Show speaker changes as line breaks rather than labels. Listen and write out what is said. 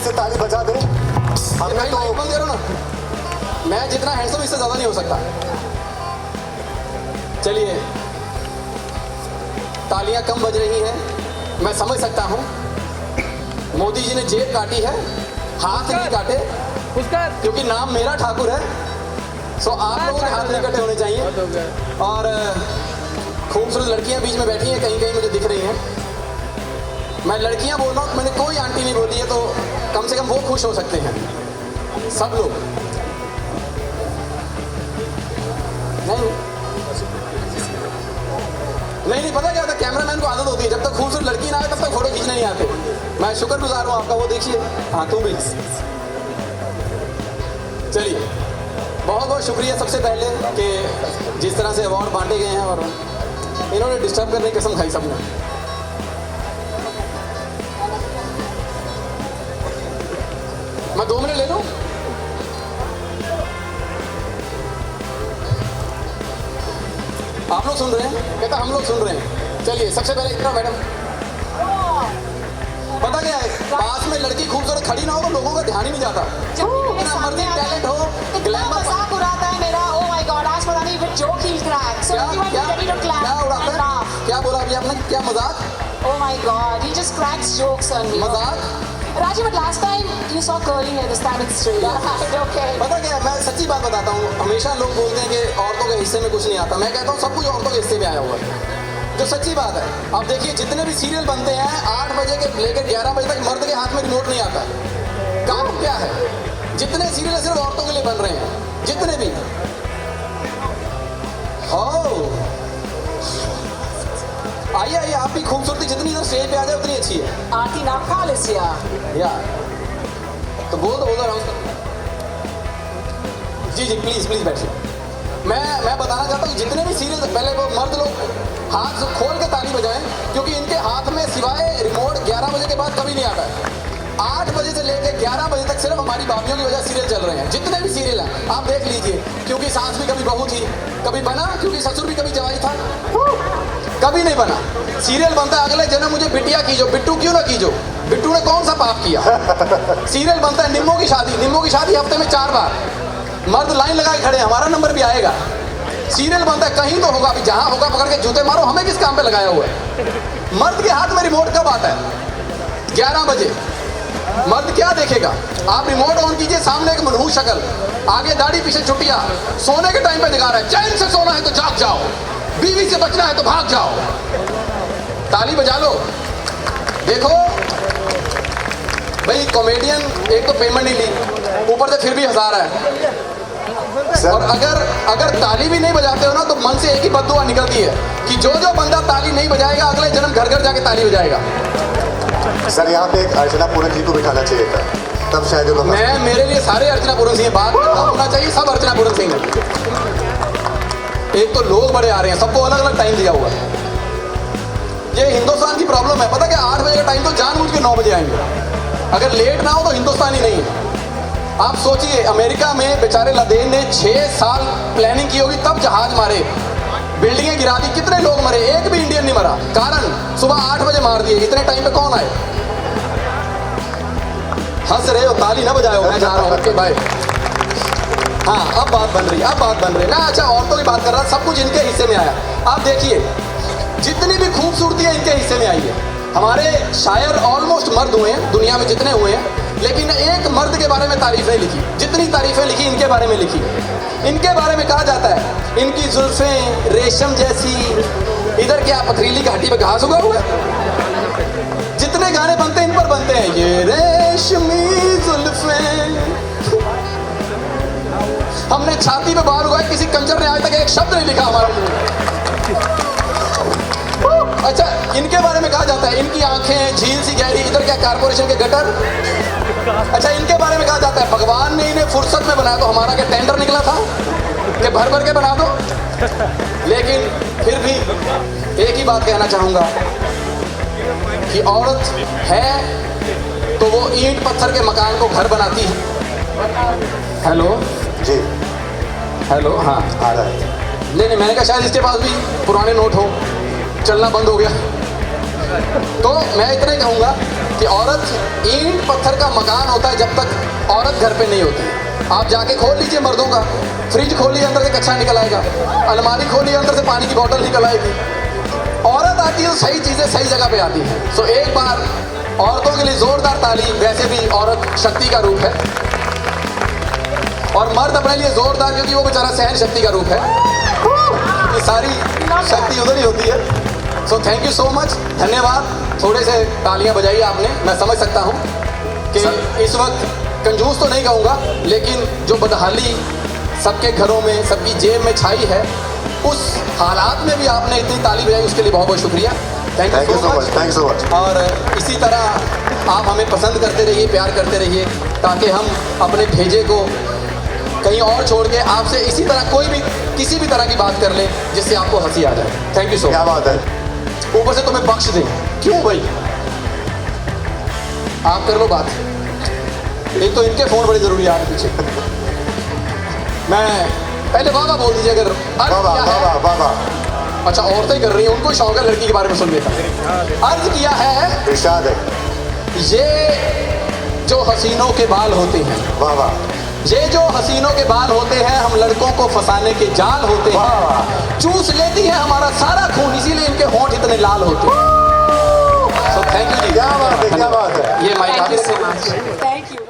से ताली बजा दें। हमने तो
माइक बंद करो ना, मैं जितना हैंडसम इससे ज्यादा नहीं हो सकता। चलिए, तालियां कम बज रही हैं, मैं समझ सकता हूं। मोदी जी ने जेब काटी है, हाथ नहीं काटे, क्योंकि नाम मेरा ठाकुर है। सो आप लोगों के हाथ नहीं कटे होने चाहिए। और खूबसूरत लड़कियां बीच में बैठी हैं, कहीं कहीं मुझे दिख रही हैं। मैं लड़कियां बोल रहा हूं, मैंने कोई आंटी नहीं बोली है, तो कम से कम वो खुश हो सकते हैं, सब लोग। नहीं, पता क्या था, कैमरामैन को आदत होती है, जब तक खूबसूरत लड़की ना आए तब तक फोटो खींचने नहीं आते। मैं शुक्रगुजार हूँ आपका, वो देखिए। हाँ, तू भी। चलिए, बहुत बहुत शुक्रिया सबसे पहले कि जिस तरह से अवार्ड बांटे गए हैं, और इन्होंने डिस्टर्ब करने की कसम खाई सबने। मैं 2 मिनट ले लूं? आप लोग सुन रहे हैं? कहता हम लोग सुन रहे हैं। चलिए, सबसे पहले इतना मैडम, पता क्या है, पास में लड़की खूबसूरत खड़ी ना हो तो लोगों का ध्यान ही नहीं जाता। इतना मर्जी टैलेंट हो, ग्लैमर
मजाक उड़ाता है मेरा। ओह माय गॉड, आज पता नहीं with joke he crack. So everyone is ready to clap and laugh.
क्या बोला अभी आपने? क्या मजाक?
Oh my god, he just cracks jokes on me.
मजाक?
Raji, but last time you saw curly hair, the standing straight. Okay.
पता क्या है, मैं सच्ची बात बताता हूँ। हमेशा लोग बोलते हैं कि औरतों के हिस्से में कुछ नहीं आता। मैं कहता हूँ सब कुछ औरतों के हिस्से में आया हुआ है, जो सच्ची बात है। अब देखिए, जितने भी सीरियल बनते हैं 8 बजे के लेकर 11 बजे तक मर्द के हाथ में रिमोट नहीं आता। काम क्या है? जितने सीरियल सिर्फ औरतों के लिए बन रहे हैं, जितने भी। आइए आइए, आप भी खूबसूरती जितनी इधर स्टेज पे आ जाए उतनी अच्छी है।
Aarti Nakhalisia.
या तो बोल दो रहा हूँ। जी प्लीज बैठिए। मैं बताना चाहता हूँ, जितने भी सीरियल, पहले वो मर्द लोग हाथ खोल के ताली बजाएं, क्योंकि इनके हाथ में सिवाय रिमोट 11 बजे के बाद कभी नहीं आता है। 8 बजे से लेकर 11 बजे तक सिर्फ हमारी भाभीयों की वजह सीरियल चल रहे हैं। जितने भी सीरियल हैं आप देख लीजिए, क्योंकि सास भी कभी बहू थी, कभी बना, क्योंकि ससुर भी कभी जवाई था, कभी नहीं बना। सीरियल बनता है अगले जन्म मुझे बिटिया कीजो, बिट्टू क्यों ना कीजो, बिट्टू ने कौन सा पाप किया। सीरियल बनता है निम्मो की शादी हफ्ते में 4 बार, मर्द लाइन लगा के खड़े, हमारा नंबर भी आएगा। सीरियल बनता है, कहीं तो होगा, अभी जहां होगा पकड़ के जूते मारो, हमें किस काम पे लगाया हुआ है। मर्द के हाथ में रिमोट कब आता है? 11 बजे। मर्द क्या देखेगा? आप रिमोट ऑन कीजिए, सामने एक मनहूस शक्ल, आगे दाढ़ी, पीछे छुट्टियां, सोने के टाइम पे दिखा रहा है। चैन से सोना है तो जाग जाओ, बीवी से बचना है तो भाग जाओ। ताली बजा लो। देखो भाई, कॉमेडियन एक तो पेमेंट नहीं ली, ऊपर से फिर भी हंसा रहा है। और अगर ताली भी नहीं बजाते हो ना, तो मन से एक ही बद्दुआ निकलती है कि जो बंदा ताली नहीं बजाएगा अगले जन्म घर घर जाके ताली बजाएगा।
सर, यहाँ पे एक अर्चना पूरन जी को बिठाना चाहिए था, तब शायद वो
मैं, मेरे लिए सारे अर्चना पूरन सिंह, बात होना चाहिए सब अर्चना पूरन सिंह है। एक तो लोग बड़े आ रहे हैं, सबको अलग अलग टाइम दिया हुआ है। ये हिंदुस्तान की प्रॉब्लम है। पता क्या, 8 बजे का टाइम तो जानबूझ के 9 बजे आएंगे। अगर लेट ना हो तो हिंदुस्तानी नहीं है। आप सोचिए, अमेरिका में बेचारे लदेन ने 6 साल प्लानिंग की होगी, तब जहाज मारे, बिल्डिंगें गिरा दी, कितने लोग मरे, एक भी इंडियन नहीं मरा। कारण सुबह 8 बजे मार दिए। इतने टाइम पे कौन आए? हंस रहे हो, ताली ना बजाओ, मैं जा रहा हूँ। Okay bye. हाँ, अब बात बन रही है। मैं अच्छा औरतों की बात कर रहा, सब कुछ इनके हिस्से में आया। आप देखिए, जितनी भी खूबसूरती है इनके हिस्से में आई है। हमारे शायर ऑलमोस्ट मर्द हुए हैं दुनिया में जितने हुए हैं, लेकिन एक मर्द के बारे में तारीफ नहीं लिखी। जितनी तारीफें लिखी इनके बारे में लिखी। इनके बारे में कहा जाता है, इनकी जुल्फें रेशम जैसी, इधर क्या पथरीली घाटी पे घास उगा हुआ है। जितने गाने बनते हैं इन पर बनते हैं, ये रेशमी जुल्फें। हमने छाती पे बाल उगाए, किसी कंजर ने आज तक एक शब्द नहीं लिखा हमारा मुंह। अच्छा, इनके बारे में कहा जाता है, इनकी आंखें झील सी गहरी, इधर क्या कारपोरेशन के गटर। अच्छा, इनके बारे में कहा जाता है, भगवान ने इन्हें फुर्सत में बनाया, तो हमारा क्या टेंडर निकला था कि भर भर के बना दो। लेकिन फिर भी एक ही बात कहना चाहूंगा कि औरत है तो वो ईंट पत्थर के मकान को घर बनाती है। हेलो
जी,
हेलो, हाँ
आ रहा है।
नहीं, मैंने कहा शायद इसके पास भी पुराने नोट हो, चलना बंद हो गया। तो मैं इतना ही कहूँगा कि औरत ईंट पत्थर का मकान होता है जब तक औरत घर पे नहीं होती। आप जाके खोल लीजिए मर्दों का, फ्रिज खोलिए अंदर से कच्चा निकल आएगा, अलमारी खोलिए अंदर से पानी की बोतल निकल आएगी। औरत आती है तो सही चीज़ें सही जगह पे आती हैं। सो एक बार औरतों के लिए जोरदार ताली। वैसे भी औरत शक्ति का रूप है और मर्द अपने लिए जोरदार, क्योंकि वो बेचारा सहन शक्ति का रूप है। ये सारी शक्ति उधर ही होती है। So thank you so much, धन्यवाद। थोड़े से तालियां बजाई आपने, मैं समझ सकता हूं कि इस वक्त कंजूस तो नहीं कहूँगा, लेकिन जो बदहाली सबके घरों में, सबकी जेब में छाई है, उस हालात में भी आपने इतनी ताली बजाई, उसके लिए बहुत बहुत शुक्रिया। Thank you so much.
Thank you so much.
और इसी तरह आप हमें पसंद करते रहिए, प्यार करते रहिए, ताकि हम अपने भेजे को कहीं और छोड़ के आपसे इसी तरह कोई भी किसी भी तरह की बात कर लें जिससे आपको हंसी आ जाए। थैंक यू सो
क्या
मच।
बात है।
ऊपर से तुम्हें बख्श दें। क्यों भाई, आप कर लो बात। एक तो इनके फोन बड़े जरूरी है आपके पीछे। मैं पहले वाह बोल दीजिए अगर अर्ज
वाह
किया है।
वाह वाह वाह।
अच्छा, औरतें कर रही हैं, उनको शौक है लड़की के बारे में सुनने का। अर्ज किया है,
इरशाद है।
ये जो हसीनों के बाल होते हैं,
वाह वाह।
ये जो हसीनों के बाल होते हैं, हम लड़कों को फंसाने के जाल होते हैं। चूस लेती है हमारा सारा खून, इसीलिए इनके होंठ इतने लाल होते हैं। सो थैंक यू जी।
क्या बात है, क्या बात है।
ये माइक
Thank you
आपके
so much. Thank you.